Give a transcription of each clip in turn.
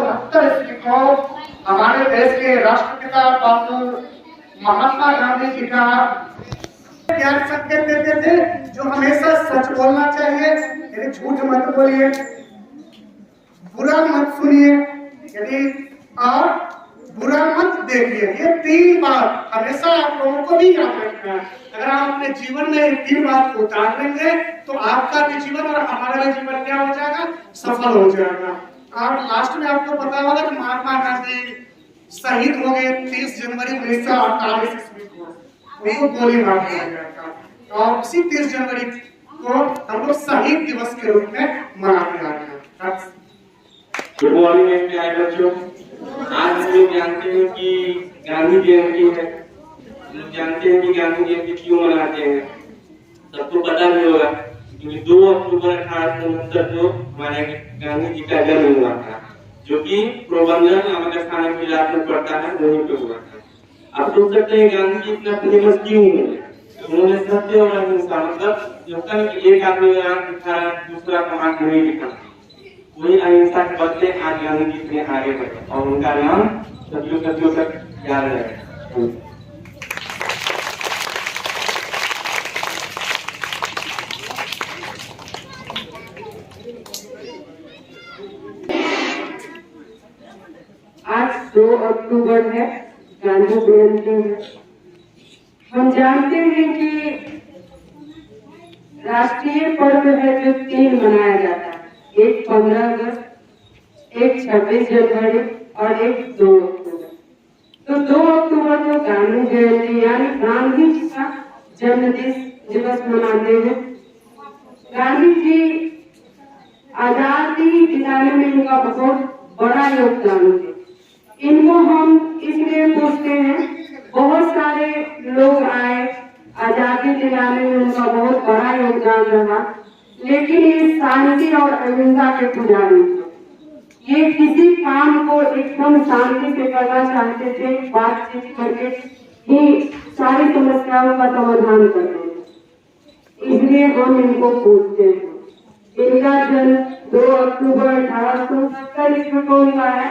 1969 ईस्वी को हमारे देश के राष्ट्रपिता महात्मा गांधी जी का ज्ञान संकेत देते थे, जो हमेशा सच बोलना चाहिए, यदि झूठ मत बोलिए, बुरा मत सुनिए, यदि और बुरा मत देखिए। ये 3 बात हमेशा आप लोगों को भी याद रखना है। अगर आप अपने जीवन में ये 3 बात को उतार लेंगे तो आपका भी जीवन और हमारा भी जीवन क्या हो जाएगा, सफल हो जाएगा। और लास्ट में आपको पता होगा कि महात्मा गांधी शहीद हो गए 30 जनवरी 1948 ईस्वी को, उनको गोली मार दिया गया था। और उसी 30 जनवरी को हम लोग शहीद दिवस के रूप में मनाते आ रहे हैं। गुड मॉर्निंग प्यारे बच्चों। आज हम लोग जानते हैं कि गांधी जयंती है। लोग जानते हैं कि गांधी जयंती क्यों मनाते हैं। सबको पता नहीं होगा कि 2 अक्टूबर 1869 को हमारे गांधी जी का जन्म हुआ था, जो कि पोरबंदर नामक स्थान के इलाके में पड़ता है, वहीं पे हुआ था। आप सोच सकते हैं गांधी जी इतना फेमस क्यों हुए। उन्होंने सत्य और अहिंसा, मतलब जो होता है कि एक आदमी आंख दिखा रहा है, दूसरा का आंख नहीं दिखा, वही अहिंसा के बदले आज गांधी जी इतने आगे बढ़े और उनका नाम सदियों तक याद रहेगा। आज 2 अक्टूबर है, गांधी जयंती है। हम जानते हैं कि राष्ट्रीय पर्व है जो 3 मनाया जाता है, एक 15 अगस्त, एक 26 जनवरी और एक 2 अक्टूबर। तो 2 अक्टूबर को गांधी जयंती यानी गांधी जी का जन्म दिवस मनाते हैं। गांधी जी आजादी दिलाने में इनका बहुत बड़ा योगदान है। इनको हम इसलिए पूछते हैं, बहुत सारे लोग आए, आजादी दिलाने में उनका बहुत बड़ा योगदान रहा, लेकिन ये शांति और अहिंसा के पुजारी थे। ये किसी काम को एकदम शांति से करना चाहते थे, बातचीत करके ही सारी समस्याओं का समाधान करते थे। इसलिए हम इनको पूछते हैं। इनका जन्म 2 अक्टूबर 1870 ईस्वी को हुआ है,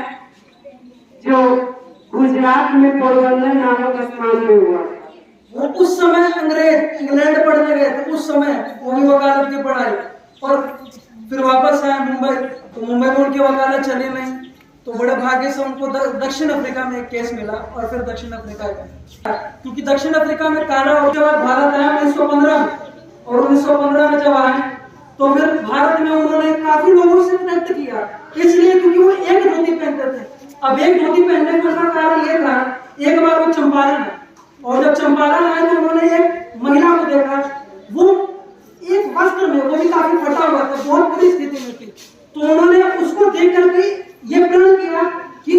जो गुजरात में पोरबंदर नामक स्थान में हुआ। वो उस समय अंग्रेज इंग्लैंड पढ़ने गए थे, उस समय वो भी वकालत की पढ़ाई, और फिर वापस आए मुंबई, तो मुंबई में उनकी वकालत चली नहीं, तो बड़े भाग्य से उनको दक्षिण अफ्रीका में एक केस मिला और फिर दक्षिण अफ्रीका गए, क्योंकि दक्षिण अफ्रीका में काला होने के बाद भारत आया 1915 में, और 1915 में जब आए तो फिर भारत में उन्होंने काफी लोगों से कनेक्ट किया, इसलिए क्योंकि वो एक धोती पहनते थे। अब एक धोती पहनने का कारण ये था, एक बार वो चंपारण, और जब चंपारण आए तो उन्होंने एक महिला को देखा, वो एक वस्त्र में, वो भी काफी फटा हुआ था, बहुत बुरी स्थिति में थी, तो उन्होंने उसको देख करके ये प्रण किया कि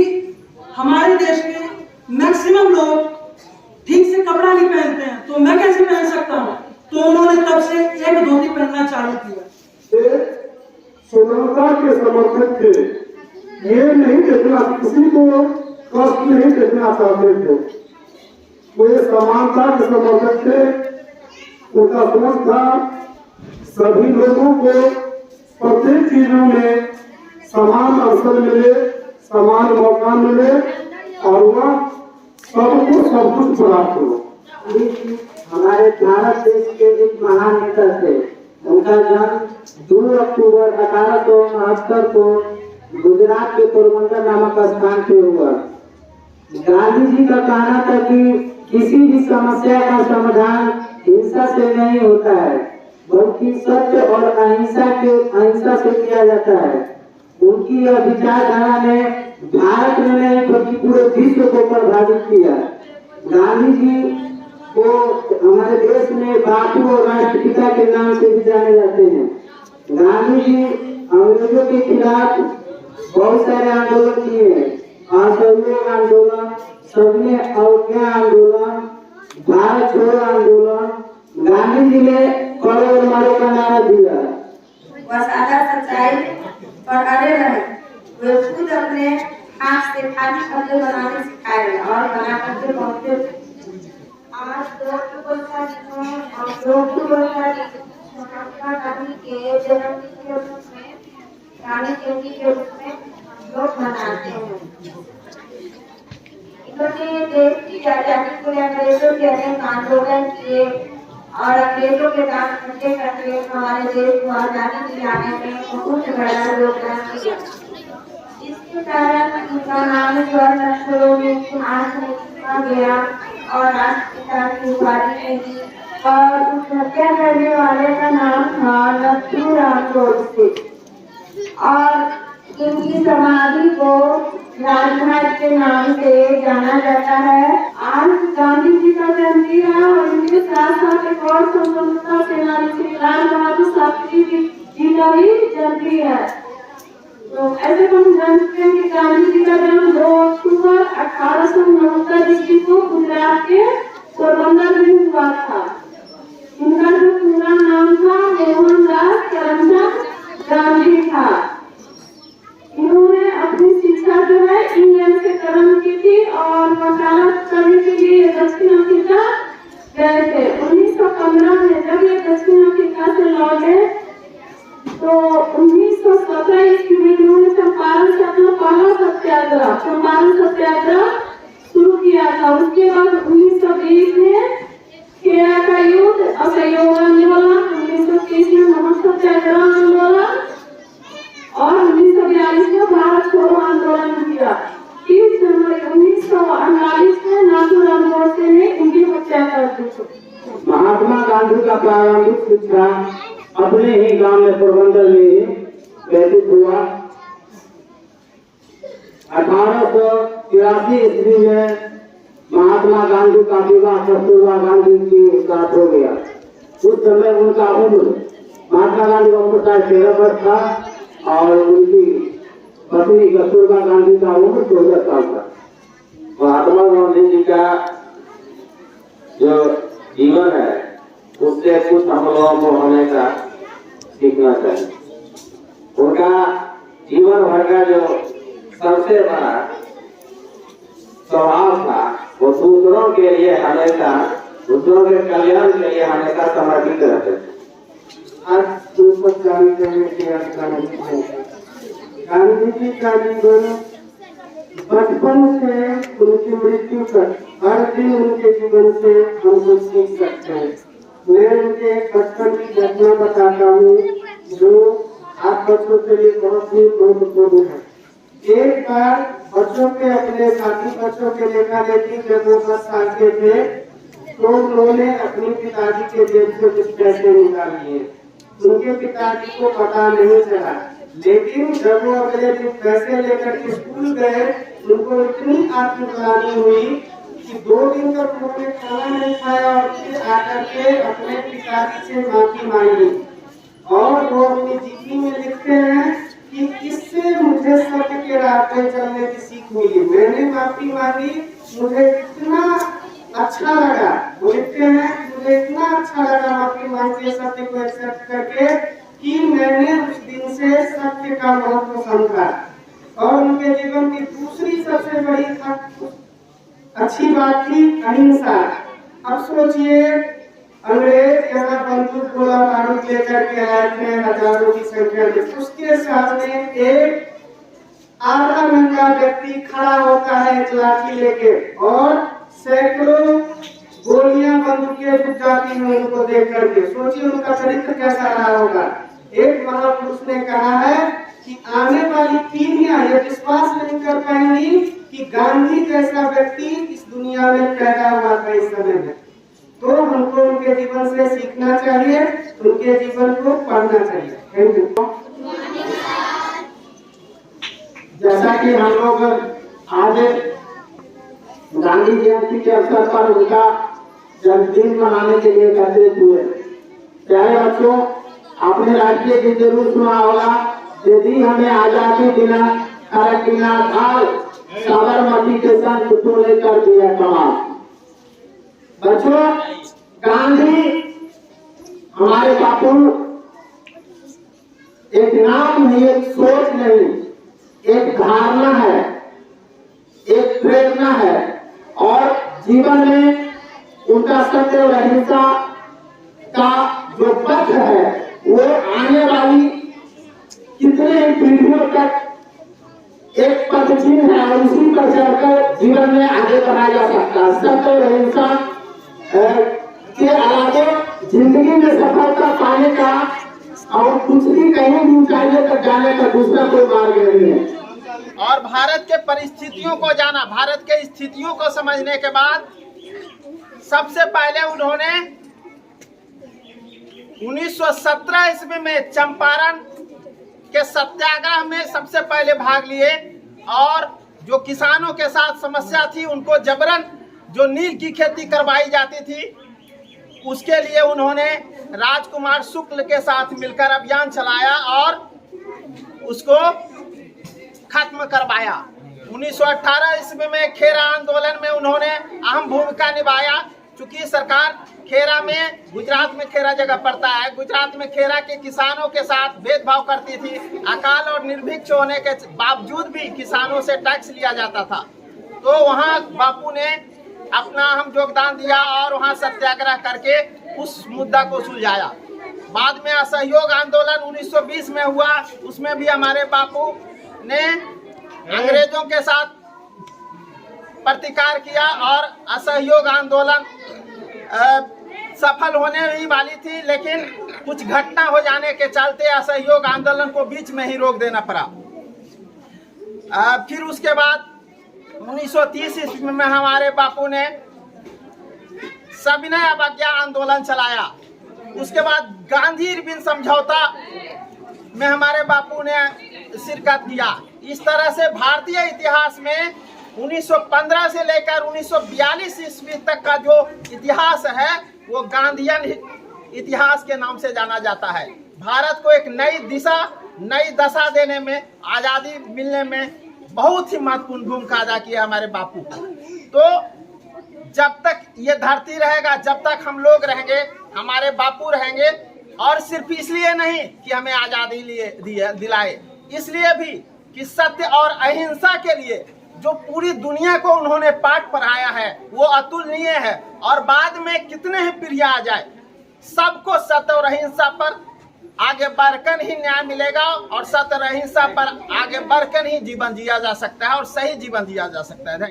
हमारे देश के मैक्सिमम लोग ठीक से कपड़ा नहीं पहनते हैं, तो मैं कैसे पहन सकता हूँ, तो उन्होंने तब से एक धोती पहनना चालू किया। समानता के समर्थक थे, ये नहीं देखना, किसी को कष्ट नहीं देखना चाहते थे, वो ये समानता के समर्थक थे। उनका सोच था सभी लोगों को प्रत्येक चीजों में समान अवसर मिले, समान मौका मिले और वह सबको सब कुछ प्राप्त हो। हमारे भारत देश के एक महान नेता थे, उनका जन्म 2 अक्टूबर 1869 को गुजरात के पोरबंदर नामक स्थान पे हुआ। गांधी जी का कहना था कि किसी भी समस्या का समाधान हिंसा से नहीं होता है, बल्कि सत्य और अहिंसा से किया जाता है। उनकी यह विचारधारा ने भारत में नहीं बल्कि पूरे विश्व को प्रभावित किया। गांधी जी को हमारे देश में बापू और राष्ट्रपिता के नाम से भी जाने जाते हैं। गांधी जी अंग्रेजों के खिलाफ बहुत सारे आंदोलन किए, असहयोग आंदोलन, सविनय अवज्ञा आंदोलन, भारत छोड़ो आंदोलन। गांधी जी ने कड़े और मारो का नारा दिया। वह सादा सच्चाई और अड़े रहे। वे खुद अपने हाथ से खादी कपड़े बनाने सिखाए और बना करके पहुंचे। आज 2 अक्टूबर महात्मा गांधी के जन्मदिन के रूप में, गांधी जयंती के रूप में लोग मनाते हैं। इन्होंने देश की आजादी के लिए अंग्रेजों के अनेक आंदोलन किए और अंग्रेजों के दांत खट्टे करके हमारे देश को आजादी दिलाने में बहुत बड़ा योगदान दिया। इसके कारण इनका नाम स्वर्ण अक्षरों में इतिहास में लिखा गया और राष्ट्रपिता की उपाधि मिली। और उस हत्या करने वाले का नाम था नथुराम गोडसे और इनकी समाधि को राजघाट के नाम से जाना जाता है। आज गांधी जी का जयंती है और इनके साथ साथ एक और स्वतंत्रता सेनानी श्री लाल बहादुर शास्त्री जी का भी जयंती है। तो ऐसे हम जानते हैं कि गांधी जी का जन्म 2 अक्टूबर 1869 ईस्वी को गुजरात के पोरबंदर में हुआ था। इनका जो पूरा नाम था मोहनदास करमचंद गांधी था। इन्होंने अपनी शिक्षा जो है इंग्लैंड से प्रारंभ की थी और वकालत करने के लिए दक्षिण अफ्रीका गए थे। 1915 में जब ये दक्षिण अफ्रीका से लौटे तो 1917 ईस्वी में इन्होंने चंपारण से अपना पहला चंपारण सत्याग्रह शुरू किया था। उसके बाद 1920 में खेड़ा का युद्ध, असहयोग आंदोलन, 1930 में नमक सत्याग्रह आंदोलन और 1942 में भारत छोड़ो आंदोलन किया। 30 जनवरी 1948 में नाथूराम गोडसे ने इनकी हत्या कर दी। महात्मा गांधी का प्रारंभिक शिक्षा अपने ही गांव में पोरबंदर में व्यतीत हुआ। 1883 ईस्वी में महात्मा गांधी का विवाह कस्तूरबा गांधी के साथ हो गया। उस समय उनका उम्र, महात्मा गांधी का उम्र 13 वर्ष था और उनकी पत्नी कस्तूरबा गांधी का उम्र 14 साल था। महात्मा गांधी जी का जो जीवन है उससे कुछ हम लोगों को हमेशा सीखना चाहिए। उनका जीवन भर का जो सबसे बड़ा स्वभाव था वो दूसरों के लिए हमेशा, दूसरों के कल्याण के लिए हमेशा समर्पित रहते थे। आज दूसरा जानकारी के गांधी जी का जीवन बचपन से उनकी मृत्यु तक हर दिन उनके जीवन से हम कुछ सीख सकते हैं। मैं उनके एक बचपन की घटना बताता हूँ जो आप बच्चों के लिए बहुत ही महत्वपूर्ण है। एक बार बच्चों के अपने साथी बच्चों के लेखा लेखी जब वो 10 साल के थे तो उन्होंने अपने पिताजी के जेब से कुछ पैसे निकाल लिए। उनके पिताजी को पता नहीं चला, लेकिन जब वो अगले दिन पैसे लेकर के स्कूल गए उनको इतनी आत्मग्लानि हुई कि 2 दिन तक उन्होंने खाना नहीं खाया और फिर आकर के अपने पिताजी से माफी मांगी। और वो अपनी जीवनी में लिखते हैं कि इससे मुझे सत्य के राह पे चलने की सीख मिली। मैंने माफी मांगी, मुझे इतना अच्छा लगा। वो लिखते हैं कि मुझे इतना अच्छा लगा माफी मांग के सत्य को एक्सेप्ट करके कि मैंने उस दिन से सत्य का महत्व समझा। और उनके जीवन की दूसरी सबसे बड़ी अच्छी बात थी अहिंसा। अब सोचिए अंग्रेज यहाँ बंदूक गोला बारूद लेकर के आए थे हजारों की संख्या में, उसके सामने एक आधा नंगा व्यक्ति खड़ा होता है एक लाठी लेके और सैकड़ों गोलियां बंदूकें बुझ जाती हैं उनको देख करके। सोचिए उनका चरित्र कैसा रहा होगा। एक महापुरुष ने कहा है कि आने वाली पीढ़ियां ये विश्वास नहीं कर पाएंगी कि गांधी जैसा व्यक्ति इस दुनिया में पैदा हुआ था इस समय में। तो हमको उनके जीवन से सीखना चाहिए, उनके जीवन को पढ़ना चाहिए। Thank you. जैसा कि हम लोग आज गांधी जयंती के अवसर पर उनका जन्मदिन मनाने के लिए एकत्रित हुए। प्यारे बच्चों, आपने राष्ट्रीय गीत जरूर सुना होगा, यदि हमें आजादी दिला करकिना थाल साबरमती के संग तूने कर दिया कमाल। बच्चों, गांधी हमारे बापू एक नाम नहीं, एक सोच नहीं, एक धारणा है, एक प्रेरणा है और जीवन में उनका सत्य और अहिंसा का जो पथ है वो आने वाली कितने पीढ़ियों तक एक पद चिन्ह है और उसी पर चलकर जीवन में आगे बढ़ाया जा सकता है। सत्य और अहिंसा के अलावा जिंदगी में सफलता पाने का और कुछ भी कहीं भी ऊंचाई तक जाने का दूसरा कोई मार्ग नहीं है। और भारत के परिस्थितियों को जाना, भारत के स्थितियों को समझने के बाद सबसे पहले उन्होंने 1917 ईस्वी में चंपारण के सत्याग्रह में सबसे पहले भाग लिए और जो किसानों के साथ समस्या थी उनको जबरन जो नील की खेती करवाई जाती थी उसके लिए उन्होंने राजकुमार शुक्ल के साथ मिलकर अभियान चलाया और उसको खत्म करवाया। 1918 ईस्वी में खेरा आंदोलन में उन्होंने अहम भूमिका निभाया। चूंकि सरकार खेरा में, गुजरात में खेरा जगह पड़ता है, गुजरात में खेरा के किसानों के साथ भेदभाव करती थी। अकाल और निर्भिक्ष होने के बावजूद भी किसानों से टैक्स लिया जाता था, तो वहाँ बापू ने अपना अहम योगदान दिया और वहाँ सत्याग्रह करके उस मुद्दा को सुलझाया। बाद में असहयोग आंदोलन 1920 में हुआ, उसमें भी हमारे बापू ने अंग्रेजों के साथ प्रतिकार किया और असहयोग आंदोलन सफल होने ही वाली थी, लेकिन कुछ घटना हो जाने के चलते असहयोग आंदोलन को बीच में ही रोक देना पड़ा। फिर उसके बाद 1930 ईस्वी में हमारे बापू ने सविनय अवज्ञा आंदोलन चलाया। उसके बाद गांधी इरविन समझौता में हमारे बापू ने शिरकत किया। इस तरह से भारतीय इतिहास में 1915 से लेकर 1942 ईस्वी तक का जो इतिहास है वो गांधीयन इतिहास के नाम से जाना जाता है। भारत को एक नई दिशा, नई दशा देने में, आज़ादी मिलने में बहुत ही महत्वपूर्ण भूमिका अदा की है हमारे बापू। तो जब तक ये धरती रहेगा, जब तक हम लोग रहेंगे, हमारे बापू रहेंगे। और सिर्फ इसलिए नहीं कि हमें आज़ादी दिलाए, इसलिए भी कि सत्य और अहिंसा के लिए जो पूरी दुनिया को उन्होंने पाठ पढ़ाया है वो अतुलनीय है। और बाद में कितने ही पीढ़ी आ जाए, सबको सत्य और अहिंसा पर आगे बढ़कर ही न्याय मिलेगा और सत्य और अहिंसा पर आगे बढ़कर ही जीवन जिया जा सकता है और सही जीवन जिया जा सकता है।